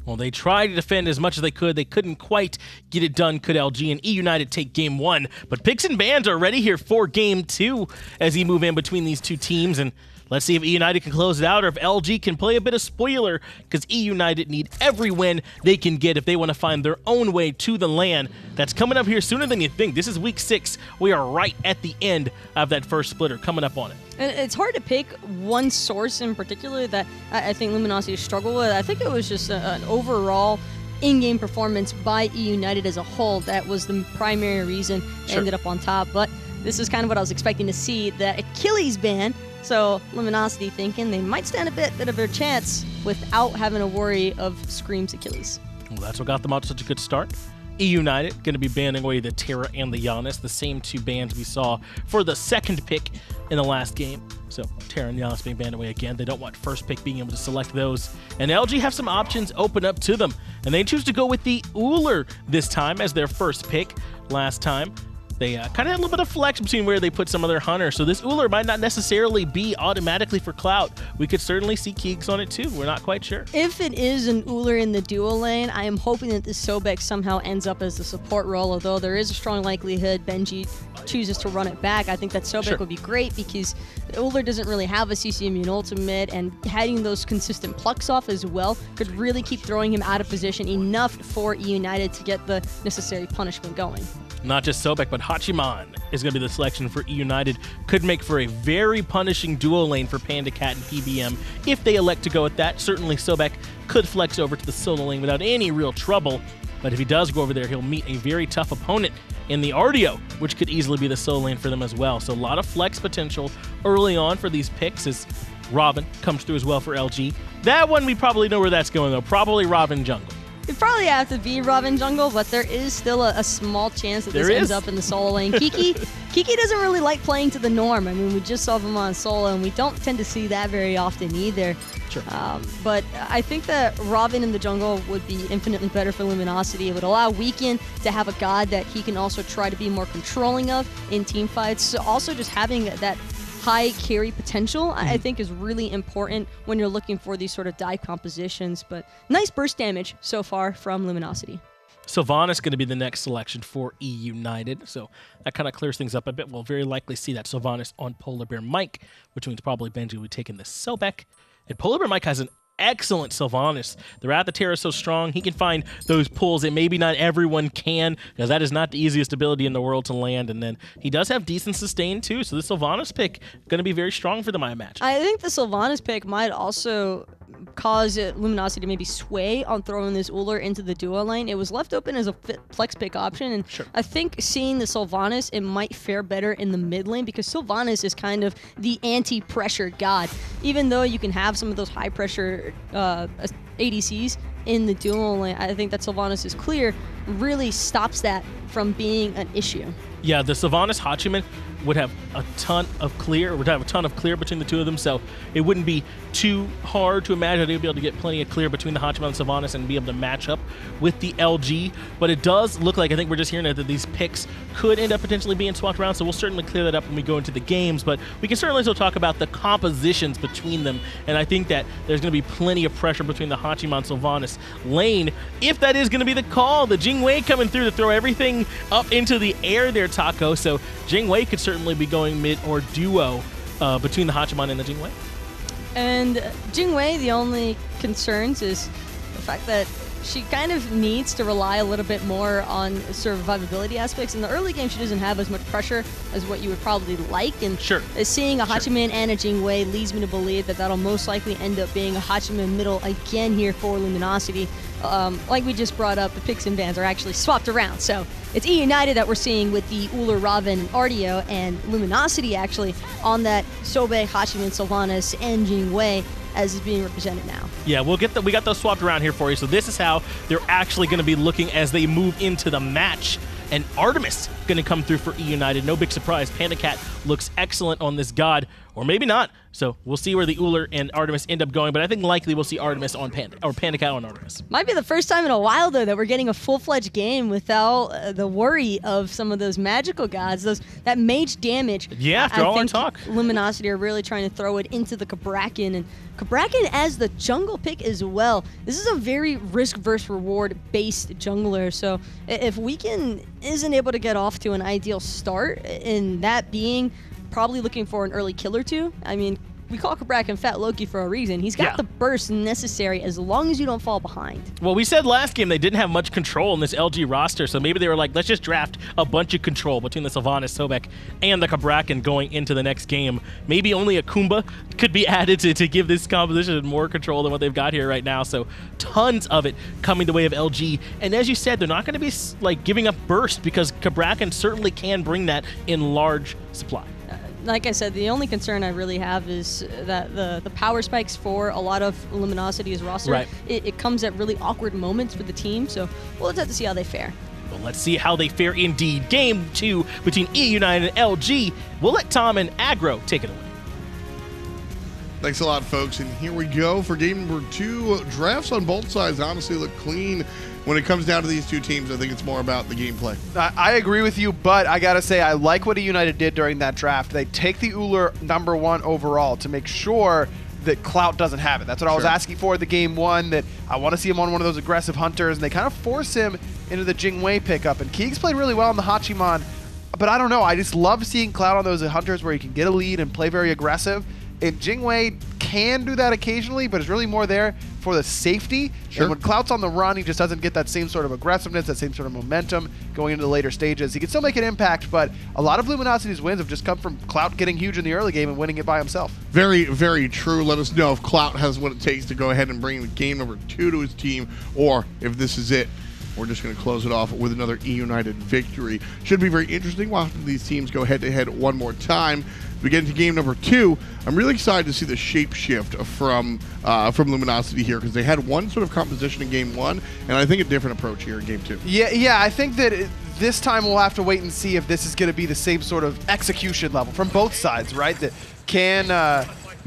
Well, they tried to defend as much as they could. They couldn't quite get it done, could LG, and E United take game 1. But Picks and Bans are ready here for game 2 as he move in between these two teams. And let's see if E United can close it out or if LG can play a bit of spoiler, because E United need every win they can get if they want to find their own way to the LAN. That's coming up here sooner than you think. This is week 6. We are right at the end of that first splitter, coming up on it. And it's hard to pick one source in particular that I think Luminosity struggled with. I think it was just an overall in-game performance by E United as a whole that was the primary reason they ended up on top. But this is kind of what I was expecting to see, that Achilles ban. So Luminosity thinking they might stand a bit of a chance without having to worry of Scream's Achilles. Well, that's what got them out to such a good start. E United going to be banning away the Terra and the Giannis, the same two bans we saw for the second pick in the last game. So Terra and Giannis being banned away again. They don't want first pick being able to select those. And LG have some options open up to them. And they choose to go with the Ullr this time as their first pick. Last time, they kind of had a little bit of flex between where they put some of their hunters. So this Ullr might not necessarily be automatically for Clout. We could certainly see Keegs on it too. We're not quite sure. If it is an Ullr in the duo lane, I am hoping that this Sobek somehow ends up as the support role, although there is a strong likelihood Benji chooses to run it back. I think that Sobek would be great because Ullr doesn't really have a CC immune ultimate, and having those consistent plucks off as well could really keep throwing him out of position enough for E United to get the necessary punishment going. Not just Sobek, but Hachiman is going to be the selection for E United. Could make for a very punishing duo lane for Panda Cat and PBM if they elect to go with that. Certainly Sobek could flex over to the solo lane without any real trouble, but if he does go over there, he'll meet a very tough opponent in the Artio, which could easily be the solo lane for them as well. So a lot of flex potential early on for these picks as Robin comes through as well for LG. That one, we probably know where that's going, though. Probably Robin jungle. It'd probably have to be Robin jungle, but there is still a small chance that this ends up in the solo lane. Kiki doesn't really like playing to the norm. I mean, we just saw him on solo, and we don't tend to see that very often either. Sure. But I think that Robin in the jungle would be infinitely better for Luminosity. It would allow Weekend to have a god that he can also try to be more controlling of in team fights. So also just having that high carry potential, I think, is really important when you're looking for these sort of dive compositions. But nice burst damage so far from Luminosity. Sylvanas going to be the next selection for E United, so that kind of clears things up a bit. We'll very likely see that Sylvanas on Polar Bear Mike, which means probably Benji would take in the Sobek. And Polar Bear Mike has an excellent Sylvanas. The Wrath of Terra is so strong, he can find those pulls that maybe not everyone can, because that is not the easiest ability in the world to land. And then he does have decent sustain too, so the Sylvanas pick going to be very strong for them, I imagine. I think the Sylvanas pick might also cause Luminosity to maybe sway on throwing this Ullr into the duo lane. It was left open as a flex pick option, and I think seeing the Sylvanas, it might fare better in the mid lane, because Sylvanas is kind of the anti-pressure god. Even though you can have some of those high-pressure ADCs in the duo lane, I think that Sylvanas is clear really stops that from being an issue. Yeah, the Sylvanas Hachiman would have a ton of clear, between the two of them, so it wouldn't be too hard to imagine they'd be able to get plenty of clear between the Hachiman and Sylvanas and be able to match up with the LG. But it does look like, I think we're just hearing that these picks could end up potentially being swapped around, so we'll certainly clear that up when we go into the games. But we can certainly still talk about the compositions between them, and I think that there's going to be plenty of pressure between the Hachiman Sylvanas lane, if that is going to be the call. The Jingwei coming through to throw everything up into the air there, Taco, so Jingwei could certainly be going mid or duo between the Hachiman and the Jingwei. And Jingwei, the only concerns is the fact that she kind of needs to rely a little bit more on survivability aspects. In the early game, she doesn't have as much pressure as what you would probably like. And seeing a Hachiman and a Jingwei leads me to believe that that'll most likely end up being a Hachiman middle again here for Luminosity. Like we just brought up, the picks and bans are actually swapped around. So it's E United that we're seeing with the Ullr, Robin, and Artio, and Luminosity actually on that Sobek, Hachiman, Sylvanas, and Jingwei as is being represented now. Yeah, we got those swapped around here for you. So this is how they're actually going to be looking as they move into the match. And Artemis going to come through for E United. No big surprise. Panda Cat looks excellent on this god. or maybe not. So we'll see where the Ullr and Artemis end up going, but I think likely we'll see Artemis on Panda, or Panda Cow on Artemis. Might be the first time in a while, though, that we're getting a full-fledged game without the worry of some of those magical gods, that mage damage. Yeah, after all our think talk. Luminosity are really trying to throw it into the Cabrakan, and Cabrakan as the jungle pick as well. This is a very risk versus reward-based jungler, so if Weekend isn't able to get off to an ideal start, and that being probably looking for an early kill or two, I mean, we call Cabrakan Fat Loki for a reason. He's got the burst necessary as long as you don't fall behind. Well, we said last game they didn't have much control in this LG roster, so maybe they were like, let's just draft a bunch of control between the Sylvanas, Sobek, and the Cabrakan going into the next game. Maybe only a Kumba could be added to give this composition more control than what they've got here right now, so tons of it coming the way of LG. And as you said, they're not going to be like giving up burst, because Cabrakan certainly can bring that in large supply. Like I said, the only concern I really have is that the power spikes for a lot of Luminosity's roster, it comes at really awkward moments for the team, so we'll just have to see how they fare. Well, let's see how they fare indeed. Game 2 between E United and LG. We'll let Tom and Aggro take it away. Thanks a lot, folks, and here we go for game number 2. Drafts on both sides honestly look clean. When it comes down to these two teams, I think it's more about the gameplay. I agree with you, but I gotta say, I like what United did during that draft. They take the Ullr #1 overall to make sure that Clout doesn't have it. That's what I was asking for at the game 1, that I want to see him on one of those aggressive hunters, and they kind of force him into the Jingwei pickup. And Keegs played really well on the Hachiman, but I don't know. I just love seeing Clout on those hunters where he can get a lead and play very aggressive. And Jingwei can do that occasionally, but it's really more there for the safety. And when Clout's on the run, he just doesn't get that same sort of aggressiveness, that same sort of momentum going into the later stages. He can still make an impact, but a lot of Luminosity's wins have just come from Clout getting huge in the early game and winning it by himself. Very, very true. Let us know if Clout has what it takes to go ahead and bring game number 2 to his team, or if this is it. We're just going to close it off with another E United victory. Should be very interesting watching these teams go head-to-head one more time. We get into game number 2. I'm really excited to see the shape shift from Luminosity here, because they had one sort of composition in game 1, and I think a different approach here in game 2. Yeah, I think that this time we'll have to wait and see if this is going to be the same sort of execution level from both sides, right? That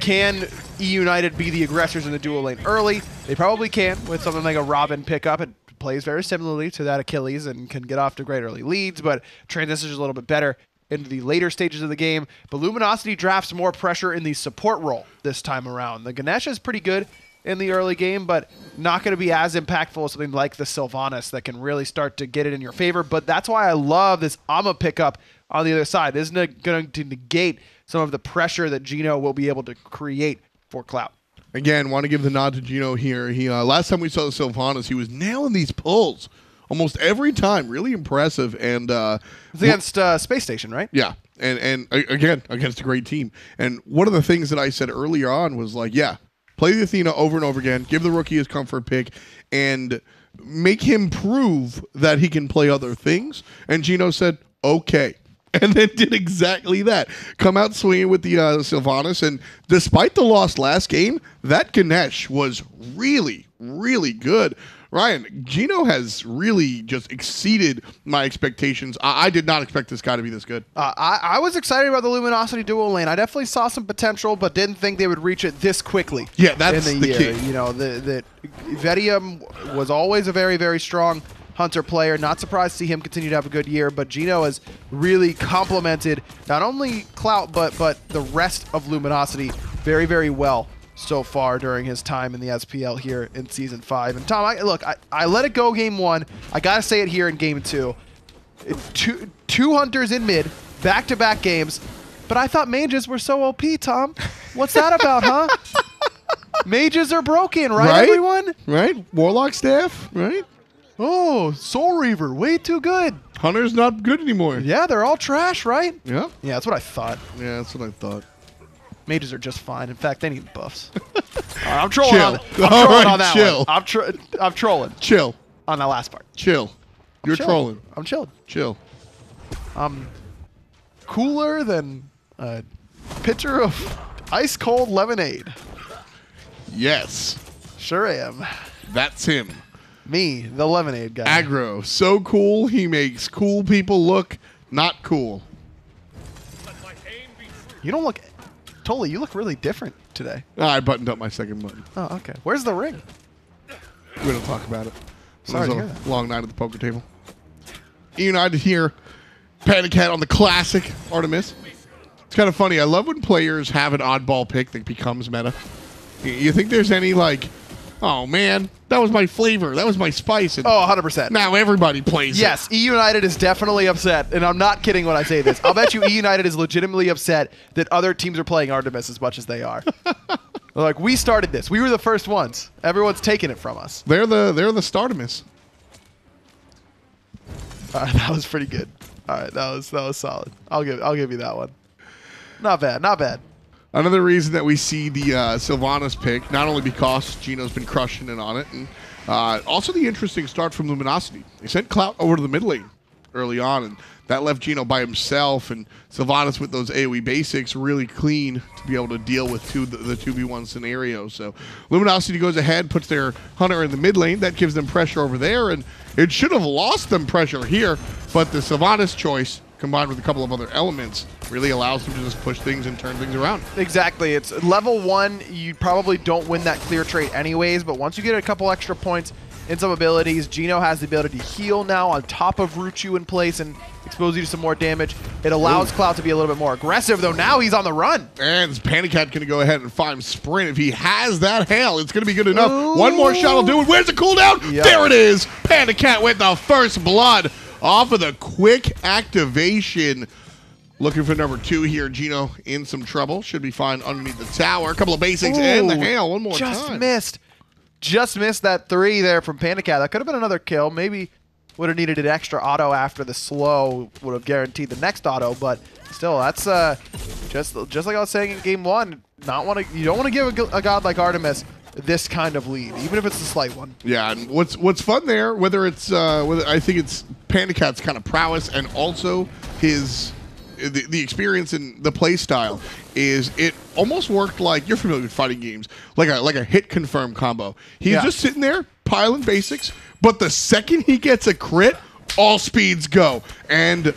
can E United be the aggressors in the dual lane early? They probably can with something like a Robin pickup. It plays very similarly to that Achilles and can get off to great early leads, but transitions a little bit better into the later stages of the game. But Luminosity drafts more pressure in the support role this time around. The Ganesha is pretty good in the early game, but not going to be as impactful as something like the Sylvanas that can really start to get it in your favor. But that's why I love this Ama pickup on the other side. Isn't it going to negate some of the pressure that Gino will be able to create for Clout? Again, want to give the nod to Gino here. He last time we saw the Sylvanas, he was nailing these pulls almost every time. Really impressive. And it's against Space Station, right? Yeah. And again, against a great team. And one of the things that I said earlier on was like, yeah, play the Athena over and over again, give the rookie his comfort pick, and make him prove that he can play other things. And Gino said, okay. And then did exactly that. Come out swinging with the Sylvanas. And despite the loss last game, that Ganesh was really, really good. Ryan, Gino has really just exceeded my expectations. I did not expect this guy to be this good. I was excited about the Luminosity dual lane. I definitely saw some potential, but didn't think they would reach it this quickly. Yeah, that's in the year. key. You know, the Vedium was always a very, very strong Hunter player. Not surprised to see him continue to have a good year, but Gino has really complemented not only Clout, but the rest of Luminosity very, very well so far during his time in the SPL here in Season 5. And Tom, I let it go game 1. I got to say it here in game 2. Two Hunters in mid, back-to-back games, but I thought mages were so OP, Tom. What's that about, huh? Mages are broken, right, everyone? Right? Warlock staff, right? Oh, Soul Reaver, way too good. Hunter's not good anymore. Yeah, they're all trash, right? Yeah. Yeah, that's what I thought. Yeah, that's what I thought. Mages are just fine. In fact, they need buffs. I'm trolling Chill. on that. I'm trolling on that chill. one. I'm trolling. Chill. On that last part. Chill. You're trolling. I'm chilled. Chill. Cooler than a pitcher of ice cold lemonade. Yes. Sure am. That's him. Me, the lemonade guy. Aggro. So cool, he makes cool people look not cool. You don't look Totally, you look really different today. I buttoned up my second button. Oh, okay. Where's the ring? We don't talk about it. Sorry It to was hear a that. long night at the poker table. United here. Panda Cat on the classic Artemis. It's kind of funny. I love when players have an oddball pick that becomes meta. You think there's any like, oh man, that was my flavor, that was my spice, and Oh, 100%. now everybody plays it. Yes, E United is definitely upset, and I'm not kidding when I say this. I'll bet you E United is legitimately upset that other teams are playing Artemis as much as they are. They're like, we started this. We were the first ones. Everyone's taking it from us. They're the Startimus. All right, that was pretty good. All right, that was solid. I'll give you that one. Not bad, not bad. Another reason that we see the Sylvanas pick, not only because Gino's been crushing it on it, and also the interesting start from Luminosity. They sent Clout over to the mid lane early on, and that left Gino by himself, and Sylvanas with those AoE basics really clean to be able to deal with the 2v1 scenario. So Luminosity goes ahead, puts their Hunter in the mid lane. That gives them pressure over there, and it should have lost them pressure here, but the Sylvanas choice, combined with a couple of other elements, really allows them to just push things and turn things around. Exactly. It's level 1. You probably don't win that clear trade anyways, but once you get a couple extra points in some abilities, Gino has the ability to heal now on top of root you in place and expose you to some more damage. It allows Cloud to be a little bit more aggressive, though now he's on the run. And Panda Cat going to go ahead and find Sprint. If he has that hail, it's going to be good enough. One more shot will do it. Where's the cooldown? Yep. There it is. Panda Cat with the first blood off of the quick activation. Looking for number 2 here. Gino in some trouble. Should be fine underneath the tower. A couple of basics and the hail one more just time. Just missed that 3 there from Panda Cat. That could have been another kill. Maybe would have needed an extra auto after the slow. Would have guaranteed the next auto, but still, that's just like I was saying in game 1. You don't want to give a god like Artemis this kind of lead, even if it's a slight one. Yeah, and what's fun there, whether I think it's Panda Cat's kind of prowess and also his the experience in the play style, is it almost worked like, you're familiar with fighting games, like a hit confirm combo. He's just sitting there piling basics, but the second he gets a crit, all speeds go. And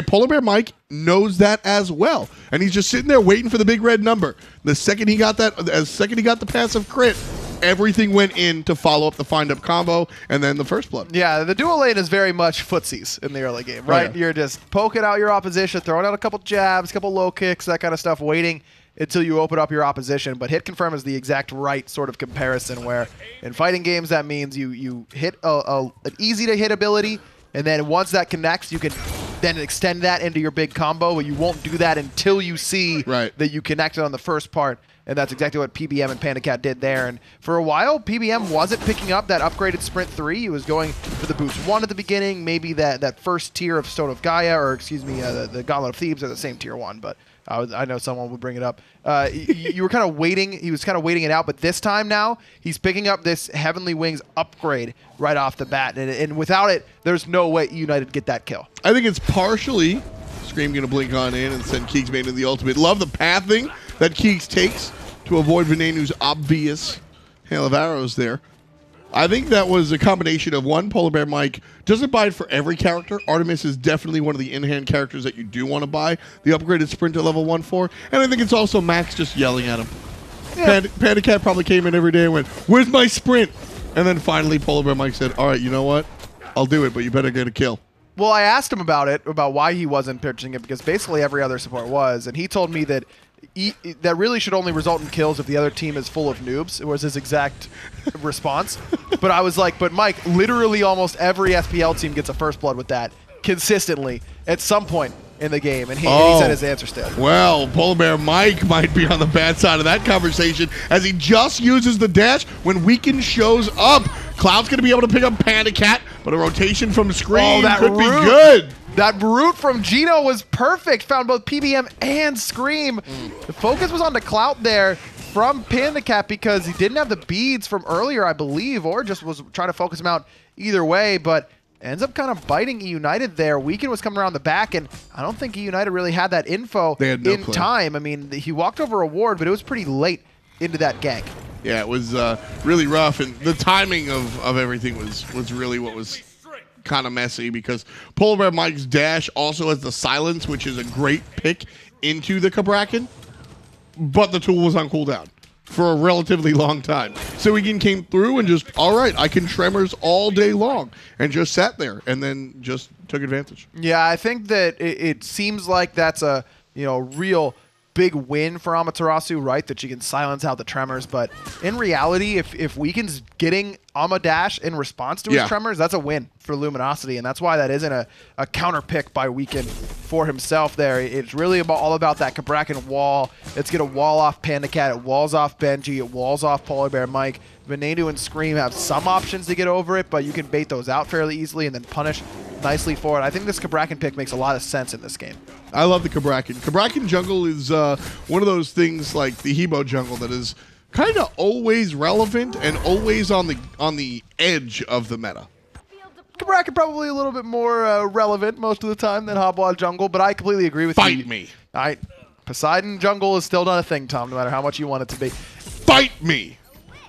Polar Bear Mike knows that as well. And he's just sitting there waiting for the big red number. The second he got the passive crit, everything went in to follow up the find up combo and then the first blood. Yeah, the dual lane is very much footsies in the early game, right? Oh, yeah. You're just poking out your opposition, throwing out a couple jabs, a couple low kicks, that kind of stuff, waiting until you open up your opposition. But hit confirm is the exact right sort of comparison, where in fighting games that means you hit an easy to hit ability, and then once that connects, you can then extend that into your big combo, but you won't do that until you see that you connected on the first part. And that's exactly what PBM and Panda Cat did there. And for a while, PBM wasn't picking up that upgraded Sprint 3. He was going for the Boost 1 at the beginning, maybe that first tier of Stone of Gaia, or excuse me, the Gauntlet of Thebes are the same tier 1, but I know someone would bring it up. You were kind of waiting. He was kind of waiting it out, but this time now, he's picking up this Heavenly Wings upgrade right off the bat. And without it, there's no way United get that kill. I think it's partially Scream going to blink on in and send Keeks Made into the ultimate. Love the pathing that Keeks takes to avoid Venenu's obvious hail of arrows there. I think that was a combination of, one, Polar Bear Mike doesn't buy it for every character. Artemis is definitely one of the in-hand characters that you do want to buy the upgraded sprint at level 1 for. And I think it's also Max just yelling at him. Yeah. Panda Cat probably came in every day and went, "Where's my sprint?" And then finally Polar Bear Mike said, "All right, you know what? I'll do it, but you better get a kill." Well, I asked him about why he wasn't pitching it, because basically every other support was, and he told me that that really should only result in kills if the other team is full of noobs. It was his exact response. But I was like, but Mike, literally almost every SPL team gets a first blood with that consistently at some point in the game, and he said his answer still. Well, Polar Bear Mike might be on the bad side of that conversation, as he just uses the dash when Weaken shows up. Cloud's going to be able to pick up Panda Cat, but a rotation from Scream could be good. That root from Gino was perfect. Found both PBM and Scream. The focus was on the Clout there from Panda Cat because he didn't have the beads from earlier, I believe, or just was trying to focus him out either way, but ends up kind of biting E United there. Weaken was coming around the back, and I don't think E United really had that info in time. I mean, he walked over a ward, but it was pretty late into that gank. Yeah, it was really rough, and the timing of everything was really what was kind of messy, because Polar Bear Mike's dash also has the silence, which is a great pick into the Cabrakan. but the tool was on cooldown for a relatively long time. So Wigan came through and just, all right, I can Tremors all day long, and just sat there and then just took advantage. Yeah, I think that it seems like that's a real big win for Amaterasu, right? That she can silence out the Tremors. But in reality, if Weaken's getting Dash in response to his Tremors, that's a win for Luminosity. And that's why that isn't a counter pick by Weaken for himself there. It's really all about that Cabrakan wall. It's going to wall off Panda Cat. It walls off Benji. It walls off Polar Bear Mike. Venenu and Scream have some options to get over it, but you can bait those out fairly easily and then punish nicely for it. I think this Cabrakan pick makes a lot of sense in this game. I love the Cabrakan. Cabrakan jungle is one of those things like the Hebo jungle that is kind of always relevant and always on the edge of the meta. Cabrakan probably a little bit more relevant most of the time than Hobwa jungle, but I completely agree with you. Fight me. Poseidon jungle is still not a thing, Tom, no matter how much you want it to be. Fight me.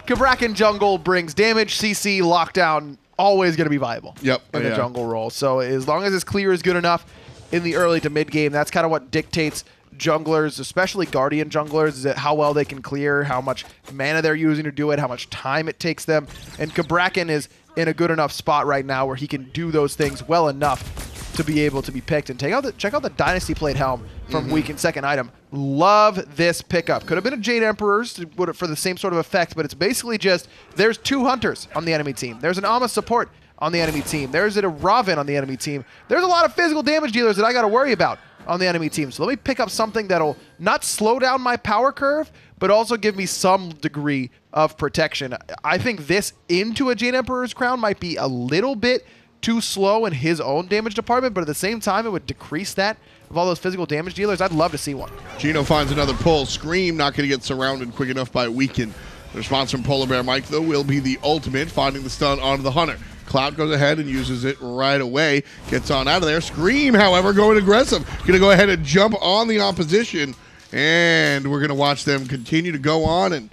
Cabrakan jungle brings damage, CC, lockdown, always going to be viable in the jungle role. So as long as his clear is good enough in the early to mid game, that's kind of what dictates junglers, especially Guardian junglers, is that how well they can clear, how much mana they're using to do it, how much time it takes them. And Cabrakan is in a good enough spot right now where he can do those things well enough to be able to be picked. And check out the Dynasty Plate helm from Weaken's second item. Love this pickup. Could have been a Jade Emperor's for the same sort of effect, but it's basically just there's 2 hunters on the enemy team. There's an Ama support on the enemy team. There's a Raven on the enemy team. There's a lot of physical damage dealers that I got to worry about on the enemy team. So let me pick up something that'll not slow down my power curve, but also give me some degree of protection. I think this into a Jade Emperor's crown might be a little bit too slow in his own damage department, but at the same time, it would decrease that of all those physical damage dealers. I'd love to see one. Gino finds another pull. Scream not going to get surrounded quick enough by Weaken. The response from Polar Bear Mike, though, will be the ultimate, finding the stun onto the Hunter. Cloud goes ahead and uses it right away. Gets on out of there. Scream, however, going aggressive. Going to go ahead and jump on the opposition. And we're going to watch them continue to go on and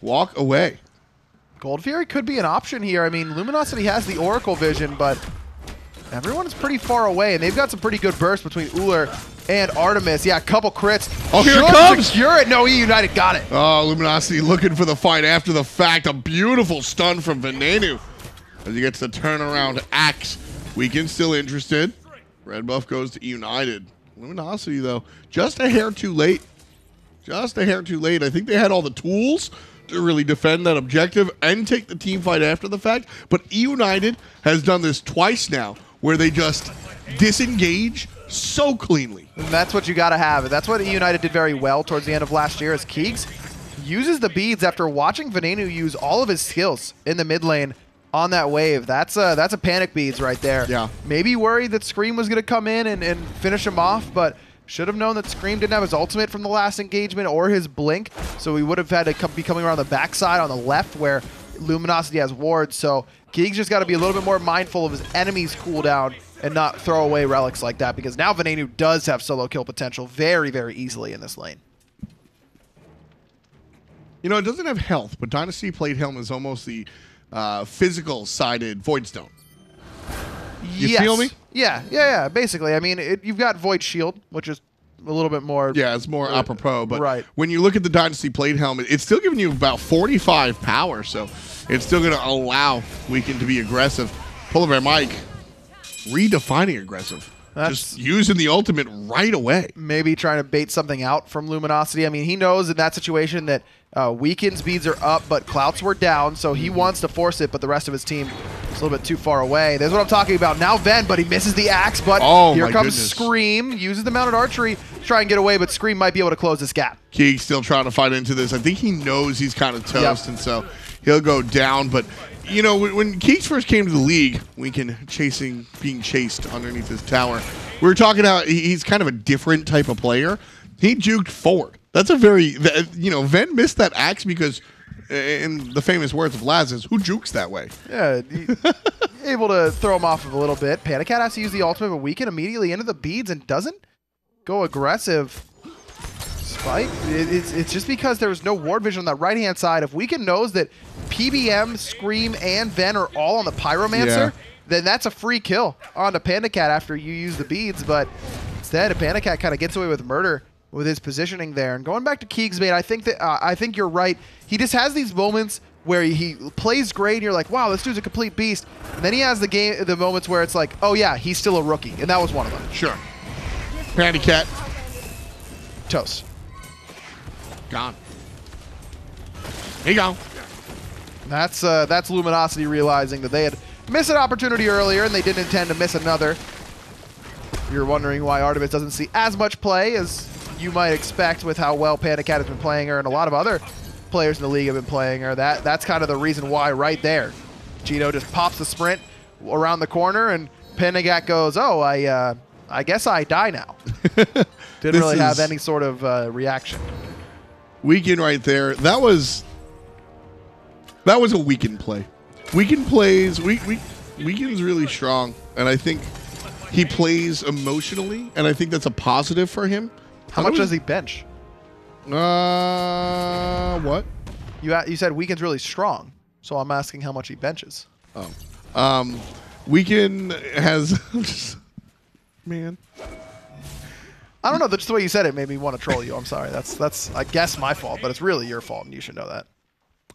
walk away. Gold Fury could be an option here. I mean, Luminosity has the Oracle Vision, but everyone is pretty far away, and they've got some pretty good bursts between Ullr and Artemis. Yeah, a couple crits. Oh, here it comes! Secure it. No, United got it. Oh, Luminosity looking for the fight after the fact. A beautiful stun from Venenu as he gets the turnaround axe. Weaken still interested. Red buff goes to United. Luminosity, though, just a hair too late. Just a hair too late. I think they had all the tools to really defend that objective and take the team fight after the fact. But United has done this twice now, where they just disengage so cleanly. And that's what you got to have. That's what United did very well towards the end of last year, as Keegs uses the beads after watching Venenu use all of his skills in the mid lane on that wave. That's a panic beads right there. Yeah. Maybe worried that Scream was going to come in and finish him off, but should have known that Scream didn't have his ultimate from the last engagement or his blink, so he would have had to be coming around the backside on the left where Luminosity has wards. So Keegs just got to be a little bit more mindful of his enemy's cooldown and not throw away relics like that, because now Venenu does have solo kill potential very, very easily in this lane. You know, it doesn't have health, but Dynasty Plate Helm is almost the physical-sided Voidstone. You feel me? Yeah. Basically, I mean, you've got Void Shield, which is a little bit more... Yeah, it's more apropos, but right. When you look at the Dynasty Plate Helmet, it's still giving you about 45 power, so it's still going to allow Weaken to be aggressive. Polar Bear Mike redefining aggressive. Just using the ultimate right away. Maybe trying to bait something out from Luminosity. I mean, he knows in that situation that Weaken's beads are up, but Clouts were down, so he wants to force it, but the rest of his team is a little bit too far away. That's what I'm talking about. Now Ven, but he misses the axe, but here comes Scream. Uses the mounted archery to try and get away, but Scream might be able to close this gap. Keegs still trying to fight into this. I think he knows he's kind of toast, and so he'll go down, but... You know, when Keegs first came to the league, Weaken being chased underneath his tower, we were talking about he's kind of a different type of player. He juked forward. That's a very, Ven missed that axe because, in the famous words of Lazarus, who jukes that way? Yeah, able to throw him off of a little bit. Panda Cat has to use the ultimate, but Weaken immediately into the beads and doesn't go aggressive. Spike. It's just because there was no ward vision on that right-hand side. If Weaken knows that PBM, Scream, and Ven are all on the Pyromancer, then that's a free kill onto Panda Cat after you use the beads. But instead, Panda Cat kind of gets away with murder with his positioning there. And going back to Keegsbait, I think you're right. He just has these moments where he plays great and you're like, wow, this dude's a complete beast. And then he has the moments where it's like, oh yeah, he's still a rookie. And that was one of them. Sure. Panty Cat. Toast. Gone. Here you go. That's Luminosity realizing that they had missed an opportunity earlier and they didn't intend to miss another. You're wondering why Artemis doesn't see as much play as you might expect with how well Panda Cat has been playing her, and a lot of other players in the league have been playing her. That's kind of the reason why right there. Gino just pops the sprint around the corner, and Panda Cat goes, oh, I guess I die now. Didn't really have any sort of reaction. Weekend right there. That was a weekend play. Weekend plays. Weekend's really strong, and I think he plays emotionally, and I think that's a positive for him. How much does he bench? What? You said Weekend's really strong, so I'm asking how much he benches. Oh. Weekend has man. I don't know. Just the way you said it made me want to troll you. I'm sorry. That's I guess my fault, but it's really your fault, and you should know that.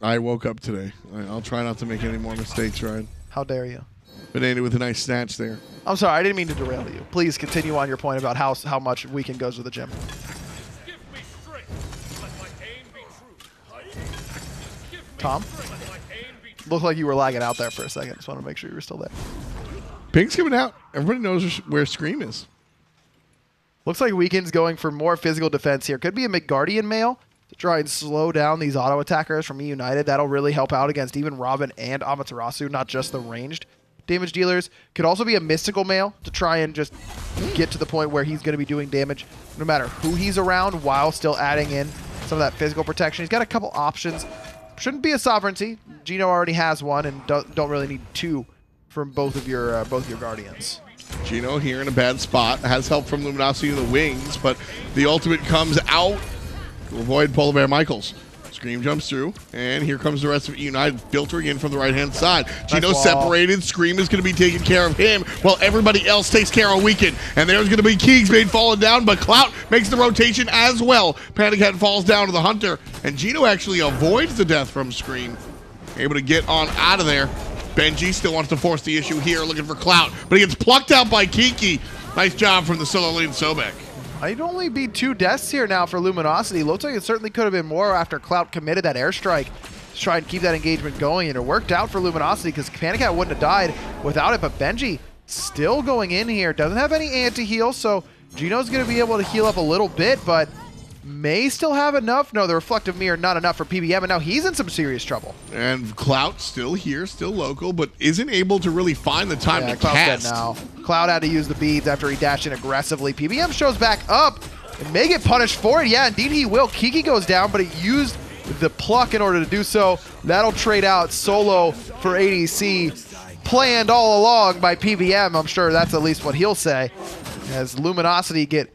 I woke up today. I'll try not to make any more mistakes, Ryan. How dare you? But ended with a nice snatch there. I'm sorry. I didn't mean to derail you. Please continue on your point about how much Weekend goes to the gym. Tom? Looked like you were lagging out there for a second. Just want to make sure you were still there. Pink's coming out. Everybody knows where Scream is. Looks like Weekend's going for more physical defense here. Could be a Midgardian mail to try and slow down these auto attackers from E United. That'll really help out against even Robin and Amaterasu, not just the ranged damage dealers. Could also be a mystical mail to try and just get to the point where he's going to be doing damage no matter who he's around while still adding in some of that physical protection. He's got a couple options. Shouldn't be a sovereignty. Gino already has one and don't really need two from both of your Guardians. Gino here in a bad spot. Has help from Luminosity in the wings, but the ultimate comes out to avoid Polar Bear Michaels. Scream jumps through, and here comes the rest of United filtering in from the right-hand side. Gino separated. Scream is going to be taking care of him while everybody else takes care of Weekend. And there's going to be Keegsbait falling down, but Clout makes the rotation as well. Panda Cat falls down to the Hunter, and Gino actually avoids the death from Scream. Able to get on out of there. Benji still wants to force the issue here, looking for Clout, but he gets plucked out by Kiki. Nice job from the solo lane Sobek. I'd only be 2 deaths here now for Luminosity. Looks like it certainly could have been more after Clout committed that airstrike to try and keep that engagement going, and it worked out for Luminosity because Panda Cat wouldn't have died without it, but Benji still going in here. Doesn't have any anti-heal, so Gino's going to be able to heal up a little bit, but may still have enough. No, the Reflective Mirror not enough for PBM, and now he's in some serious trouble. And Clout still here, still local, but isn't able to really find the time to Clout's cast. Dead now. Cloud had to use the beads after he dashed in aggressively. PBM shows back up and may get punished for it. Yeah, indeed he will. Kiki goes down, but he used the pluck in order to do so. That'll trade out solo for ADC. Planned all along by PBM. I'm sure that's at least what he'll say. As Luminosity get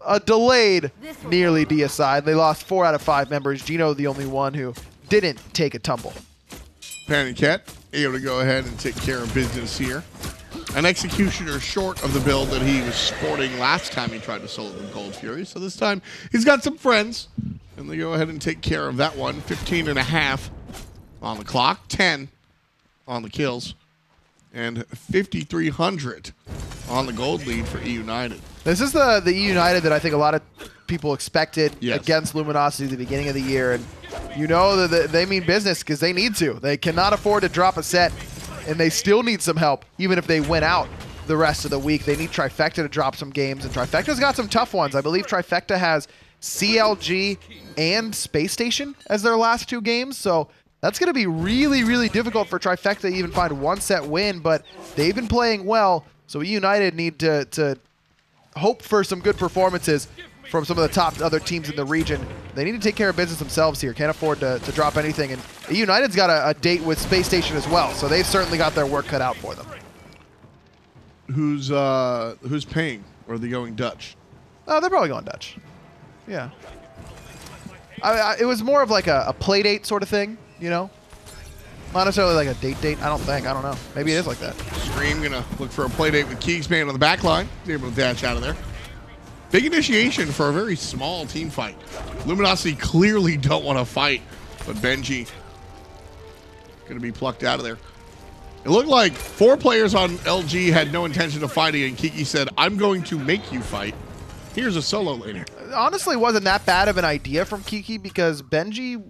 a delayed nearly deicide. They lost 4 out of 5 members. Gino the only one who didn't take a tumble. Panda Cat able to go ahead and take care of business here. An Executioner short of the build that he was sporting last time he tried to solo the Gold Fury. So this time he's got some friends, and they go ahead and take care of that one. 15.5 on the clock, 10 on the kills, and 5,300 on the gold lead for E United. This is the E United that I think a lot of people expected Yes. against Luminosity at the beginning of the year. And you know that they mean business because they need to. They cannot afford to drop a set, and they still need some help, even if they win out the rest of the week. They need Trifecta to drop some games, and Trifecta's got some tough ones. I believe Trifecta has CLG and Space Station as their last 2 games, so that's going to be really, really difficult for Trifecta to even find 1 set win, but they've been playing well, so E United need to hope for some good performances from some of the top other teams in the region. They need to take care of business themselves here. Can't afford to drop anything, and E United's got a date with Space Station as well, so they've certainly got their work cut out for them. Who's paying? Or are they going Dutch? They're probably going Dutch. Yeah. It was more of like a play date sort of thing, you know? Not necessarily like a date. I don't know. Maybe it is like that. Scream gonna look for a play date with Keegsbait on the back line. He's able to dash out of there. Big initiation for a very small team fight. Luminosity clearly don't want to fight, but Benji going to be plucked out of there. It looked like 4 players on LG had no intention of fighting, and Kiki said, I'm going to make you fight. Here's a solo laner. Honestly, wasn't that bad of an idea from Kiki because Benji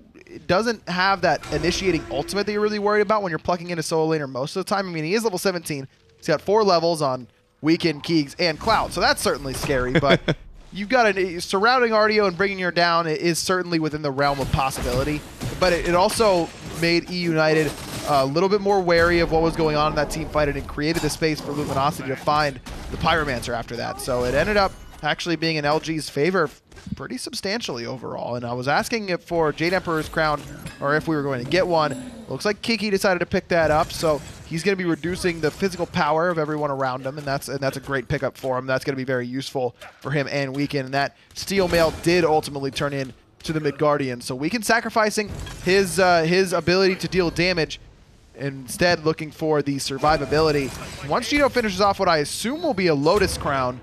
doesn't have that initiating ultimate that you're really worried about when you're plucking in a solo laner most of the time. I mean, he is level 17. He's got 4 levels on Weekend, Keegs, and Cloud, so that's certainly scary, but you've got surrounding Artio and bringing her down is certainly within the realm of possibility, but it also made E United a little bit more wary of what was going on in that team fight, and it created the space for Luminosity to find the Pyromancer after that. So it ended up actually being in LG's favor pretty substantially overall. And I was asking if for Jade Emperor's crown or if we were going to get one. Looks like Kiki decided to pick that up, so he's going to be reducing the physical power of everyone around him, and that's a great pickup for him. That's going to be very useful for him and Weekend. And that Steel Mail did ultimately turn in to the Mid Guardian, so Weekend sacrificing his ability to deal damage, instead looking for the survivability. Once Gino finishes off what I assume will be a Lotus Crown,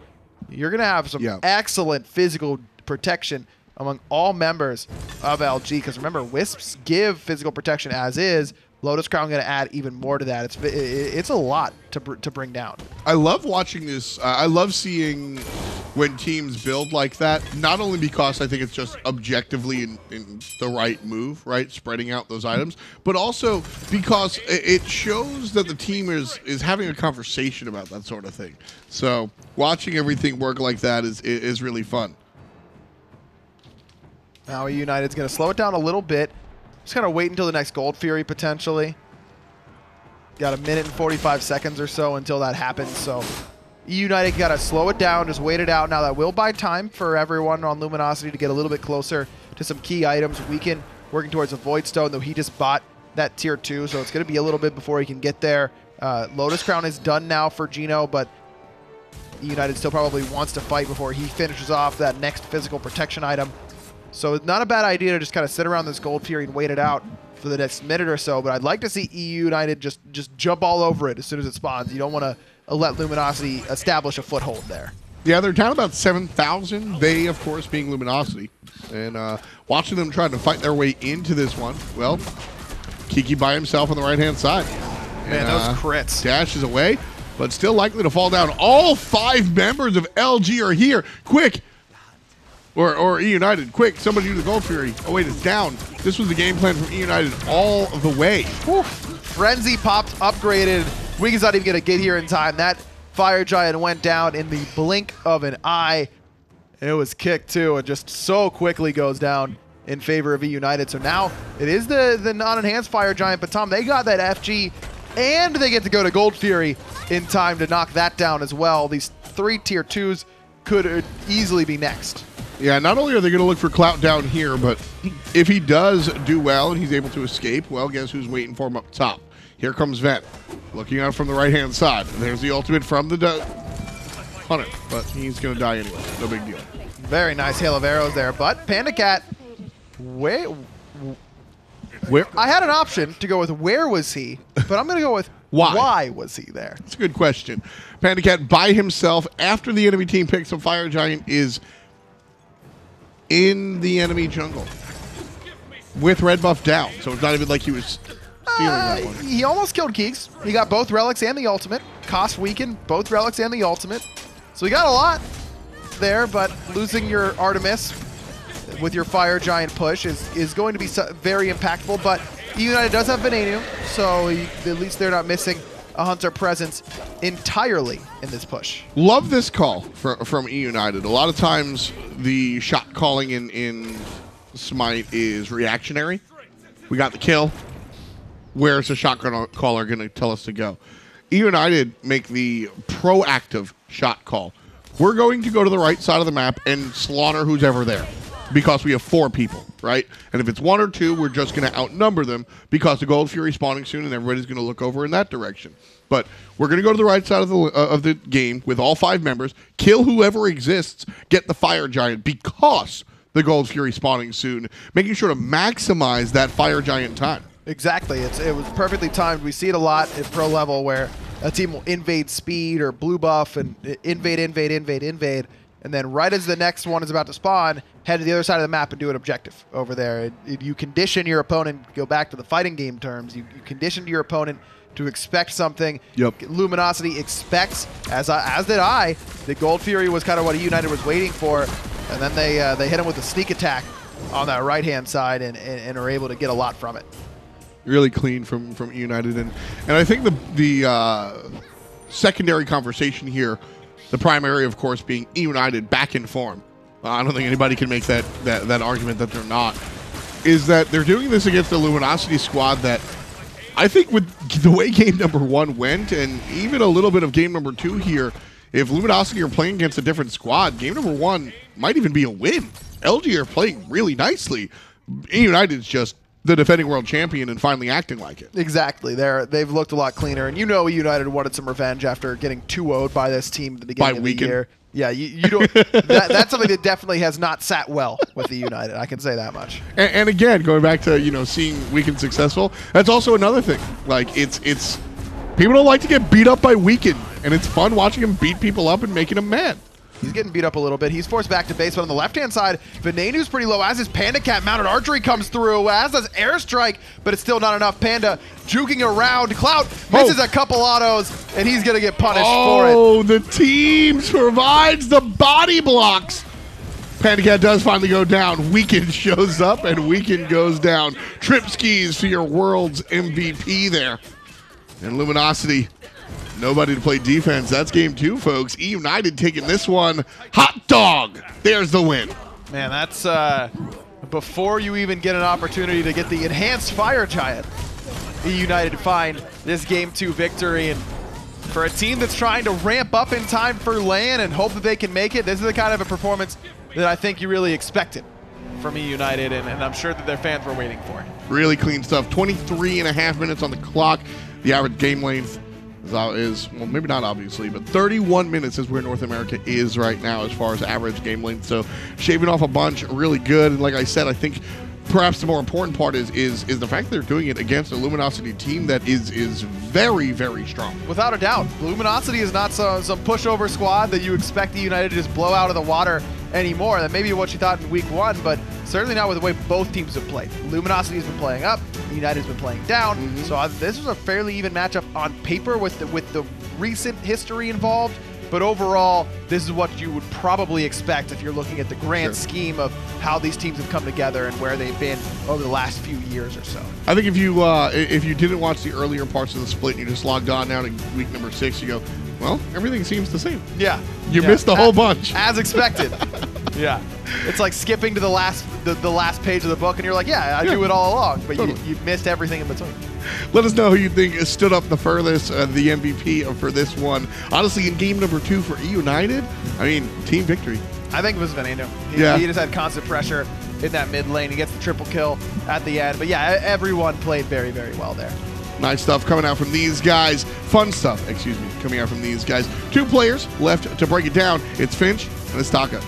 you're going to have some excellent physical protection among all members of LG, because remember, Wisps give physical protection as is. Lotus Crown going to add even more to that. It's a lot to bring down. I love watching this. I love seeing when teams build like that, not only because I think it's just objectively in the right move, right, spreading out those items, but also because it shows that the team is having a conversation about that sort of thing. So watching everything work like that is really fun. Now United's going to slow it down a little bit. Just kind of wait until the next Gold Fury, potentially. Got a minute and 45 seconds or so until that happens, so United got to slow it down, just wait it out. Now that will buy time for everyone on Luminosity to get a little bit closer to some key items. Weekend working towards a Void Stone, though he just bought that tier 2, so it's going to be a little bit before he can get there. Lotus Crown is done now for Gino, but United still probably wants to fight before he finishes off that next physical protection item. So it's not a bad idea to just kind of sit around this Gold Fury and wait it out for the next minute or so, but I'd like to see EU United just jump all over it as soon as it spawns. You don't want to let Luminosity establish a foothold there. Yeah, they're down about 7,000. They, of course, being Luminosity. And watching them trying to fight their way into this one, well, Kiki by himself on the right-hand side. Man, and, those crits. Dashes away, but still likely to fall down. All 5 members of LG are here. Quick! Or E United, quick, somebody do the Gold Fury. Oh wait, it's down. This was the game plan from E United all the way. Whew. Frenzy popped, upgraded. Weekend's not even going to get here in time. That Fire Giant went down in the blink of an eye. It was kicked too. It just so quickly goes down in favor of E United. So now it is the non-enhanced Fire Giant, but Tom, they got that FG, and they get to go to Gold Fury in time to knock that down as well. These 3 tier 2s could easily be next. Yeah, not only are they going to look for Clout down here, but if he does do well and he's able to escape, well, guess who's waiting for him up top? Here comes Ven, looking out from the right-hand side. There's the ultimate from the Hunter, but he's going to die anyway. No big deal. Very nice hail of arrows there, but Panda Cat, where? I had an option to go with where was he, but I'm going to go with why was he there? That's a good question. Panda Cat by himself after the enemy team picks up Fire Giant is in the enemy jungle with red buff down, so it's not even like he was stealing that one. He almost killed Keeks. He got both relics and the ultimate. Cost Weaken, both relics and the ultimate. So he got a lot there, but losing your Artemis with your Fire Giant push is going to be very impactful, but E United does have Venenu, so at least they're not missing a Hunter presence entirely in this push. Love this call from E United. A lot of times the shot calling in Smite is reactionary. We got the kill. Where's the shot caller going to tell us to go? E United make the proactive shot call. We're going to go to the right side of the map and slaughter who's ever there because we have 4 people, right? And if it's 1 or 2, we're just going to outnumber them because the Gold Fury spawning soon and everybody's going to look over in that direction. But we're going to go to the right side of the game with all 5 members, kill whoever exists, get the Fire Giant because the Gold Fury spawning soon, making sure to maximize that Fire Giant time. Exactly. It was perfectly timed. We see it a lot at pro level where a team will invade speed or blue buff and invade, and then right as the next one is about to spawn, head to the other side of the map and do an objective over there. You condition your opponent, go back to the fighting game terms, you condition your opponent to expect something. Yep. Luminosity expects, as did I, that Gold Fury was kind of what E United was waiting for, and then they hit him with a sneak attack on that right-hand side and are able to get a lot from it. Really clean from E United, and I think the secondary conversation here, the primary, of course, being E United back in form. I don't think anybody can make that argument that they're not. Is that they're doing this against the Luminosity squad that I think with the way game number 1 went, and even a little bit of game number 2 here, if Luminosity are playing against a different squad, game number 1 might even be a win. LG are playing really nicely. E United's just the defending world champion and finally acting like it. Exactly. They've looked a lot cleaner, and E United wanted some revenge after getting 2-0'd by this team at the beginning of the year. Yeah, you don't. That's something that definitely has not sat well with E United. I can say that much. And again, going back to seeing Weekend successful, that's also another thing. Like it's people don't like to get beat up by Weekend, and it's fun watching him beat people up and making them mad. He's getting beat up a little bit. He's forced back to base, but on the left-hand side, Venenu's pretty low as his Panda Cat mounted archery comes through, as does Airstrike, but it's still not enough. Panda juking around. Clout misses a couple autos, and he's going to get punished for it. Oh, the team provides the body blocks. Panda Cat does finally go down. Weekend shows up, and Weekend goes down. Trip skis to your world's MVP there. And Luminosity, nobody to play defense. That's game 2, folks. E United taking this one. Hot dog. There's the win. Man, that's before you even get an opportunity to get the enhanced Fire Giant. E United find this game 2 victory, and for a team that's trying to ramp up in time for LAN and hope that they can make it, this is the kind of a performance that I think you really expected from E United, and I'm sure that their fans were waiting for. Really clean stuff. 23.5 minutes on the clock. The average game length is, well, maybe not obviously, but 31 minutes is where North America is right now as far as average game length. So shaving off a bunch, really good. And like I said, I think perhaps the more important part is the fact that they're doing it against a Luminosity team that is very, very strong. Without a doubt. Luminosity is not some pushover squad that you expect the United to just blow out of the water anymore. That may be what you thought in week 1, but certainly not with the way both teams have played. Luminosity has been playing up, United has been playing down, so this was a fairly even matchup on paper with the recent history involved, but overall, this is what you would probably expect if you're looking at the grand scheme of how these teams have come together and where they've been over the last few years or so. I think if you didn't watch the earlier parts of the split and you just logged on now to week number 6, you go, well, everything seems the same. Yeah. You missed the whole bunch. As expected. Yeah. It's like skipping to the last page of the book, and you're like, yeah, I knew it all along, but you missed everything in between. Let us know who you think stood up the furthest, the MVP for this one. Honestly, in game number 2 for E United, I mean, team victory. I think it was Veneno. He just had constant pressure in that mid lane. He gets the triple kill at the end. But yeah, everyone played very, very well there. Nice stuff coming out from these guys. Fun stuff, excuse me, coming out from these guys. 2 players left to break it down. It's Finch and it's Taco.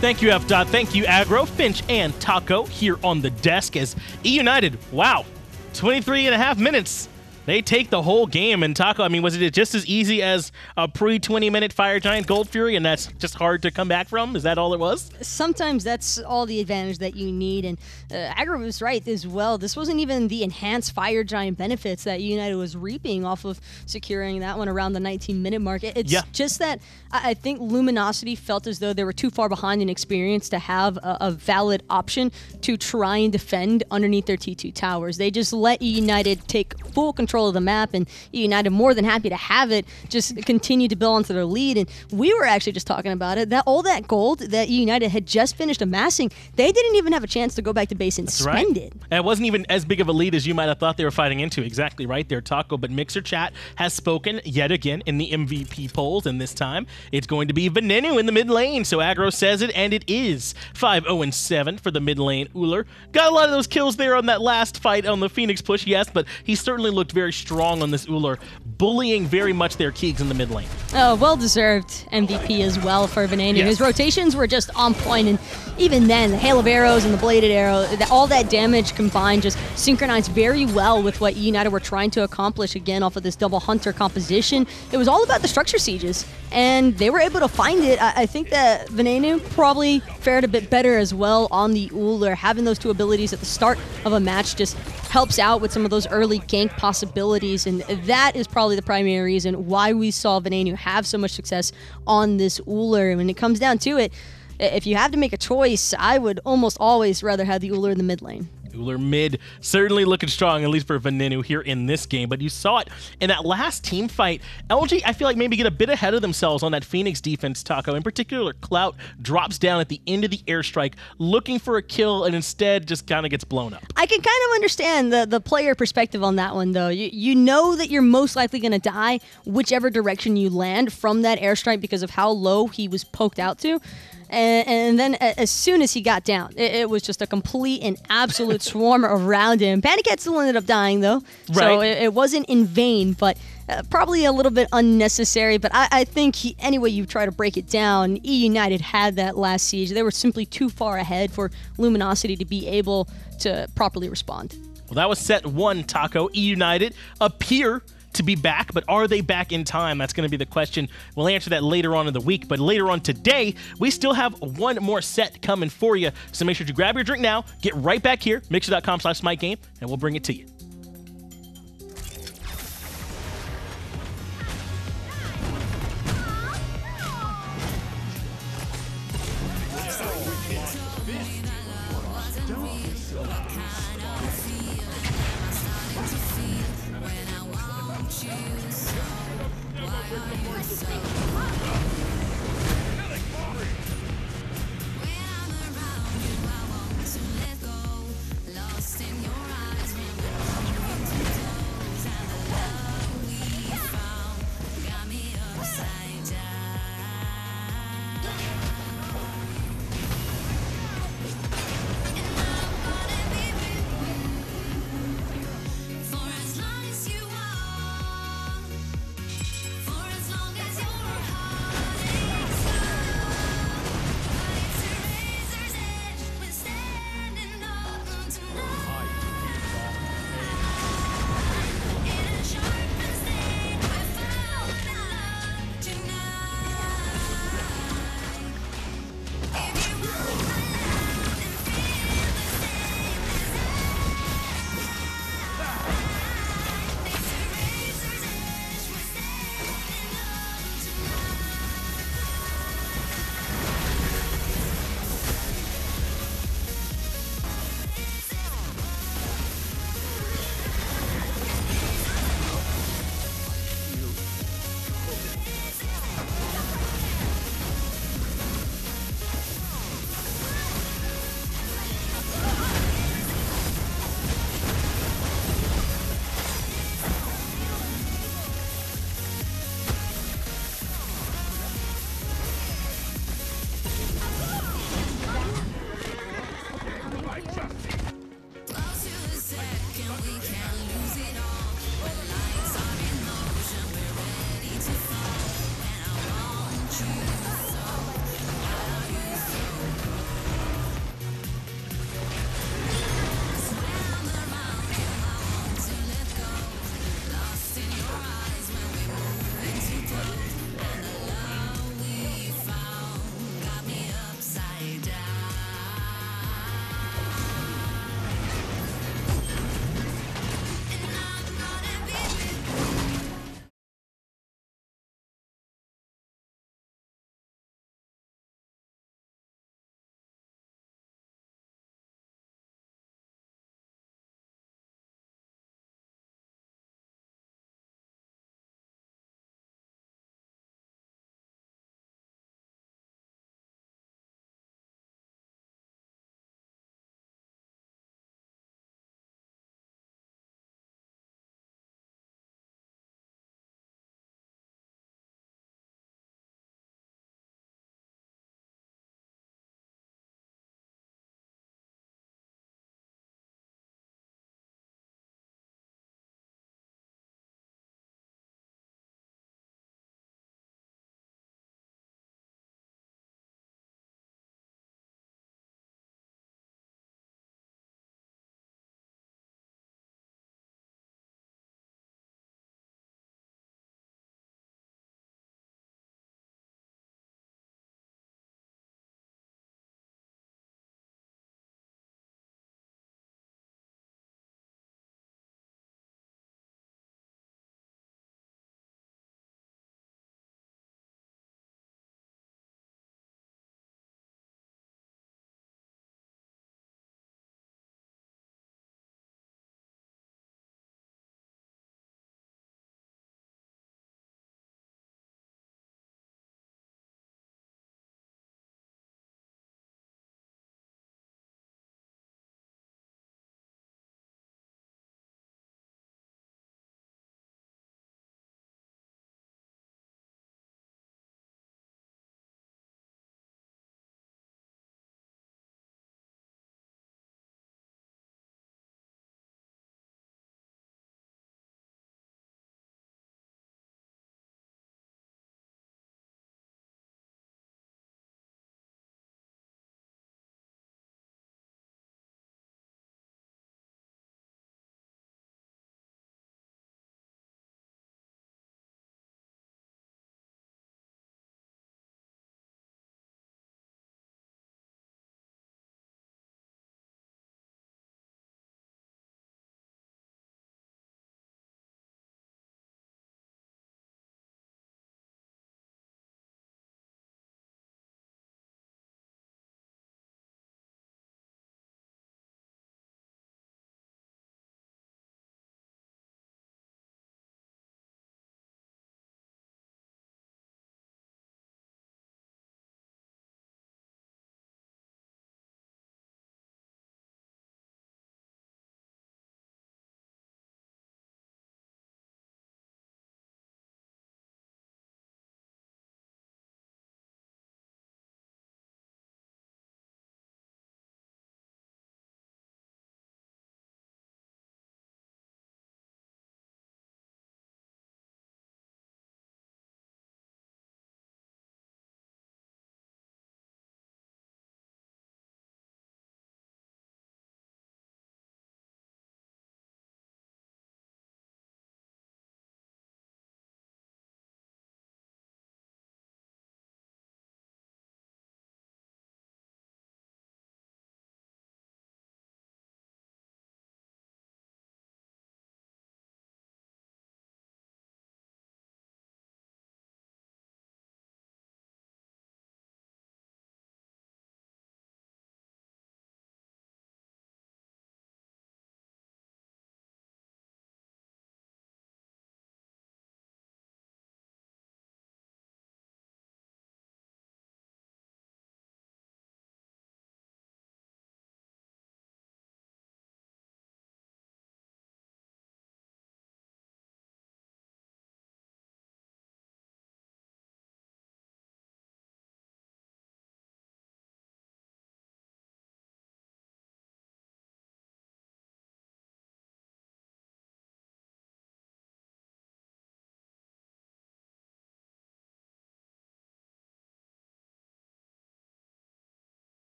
Thank you, F. Thank you, Aggro, Finch, and Taco here on the desk as E United, wow, 23.5 minutes. They take the whole game, and Taco, I mean, was it just as easy as a pre-20-minute Fire Giant Gold Fury, and that's just hard to come back from? Is that all it was? Sometimes that's all the advantage that you need, and Aggro was right as well. This wasn't even the enhanced Fire Giant benefits that United was reaping off of securing that one around the 19-minute mark. It's just that I think Luminosity felt as though they were too far behind in experience to have a valid option to try and defend underneath their T2 towers. They just let United take full control of the map, and United more than happy to have it just continue to build onto their lead. And we were actually just talking about it, that all that gold that United had just finished amassing, they didn't even have a chance to go back to base and spend it. And it wasn't even as big of a lead as you might have thought they were fighting into. Exactly right there, Taco. But Mixer Chat has spoken yet again in the MVP polls, and this time it's going to be Veneno in the mid lane. So Aggro says it, and it is 5-0-7 for the mid lane. Ullr got a lot of those kills there on that last fight on the Phoenix push, yes, but he certainly looked very very strong on this Ullr, bullying very much their Keegs in the mid lane. Oh, well-deserved MVP as well for Veneno. Yes. His rotations were just on point, and even then, the hail of arrows and the bladed arrow, all that damage combined just synchronized very well with what United were trying to accomplish, again, off of this double hunter composition. It was all about the structure sieges, and they were able to find it. I think that Veneno probably fared a bit better as well on the Ullr. Having those two abilities at the start of a match just helps out with some of those early gank possibilities, and that is probably the primary reason why we saw Veneno have so much success on this Ullr. And when it comes down to it, if you have to make a choice, I would almost always rather have the Ullr in the mid lane. Ullr mid certainly looking strong, at least for Veneno here in this game. But you saw it in that last team fight. LG, I feel like maybe get a bit ahead of themselves on that Phoenix defense, Taco. In particular, Clout drops down at the end of the airstrike looking for a kill and instead just kind of gets blown up. I can kind of understand the player perspective on that one, though. You know that you're most likely going to die whichever direction you land from that airstrike because of how low he was poked out to. And then as soon as he got down, it was just a complete and absolute swarm around him. Panicat still ended up dying, though. Right. So it wasn't in vain, but probably a little bit unnecessary. But I think any way you try to break it down, E United had that last siege. They were simply too far ahead for Luminosity to be able to properly respond. Well, that was set 1, Taco. E United appear to be back, but are they back in time? That's going to be the question. We'll answer that later on in the week, but later on today, we still have one more set coming for you. So make sure to grab your drink now, get right back here, mixer.com/SmiteGame, and we'll bring it to you.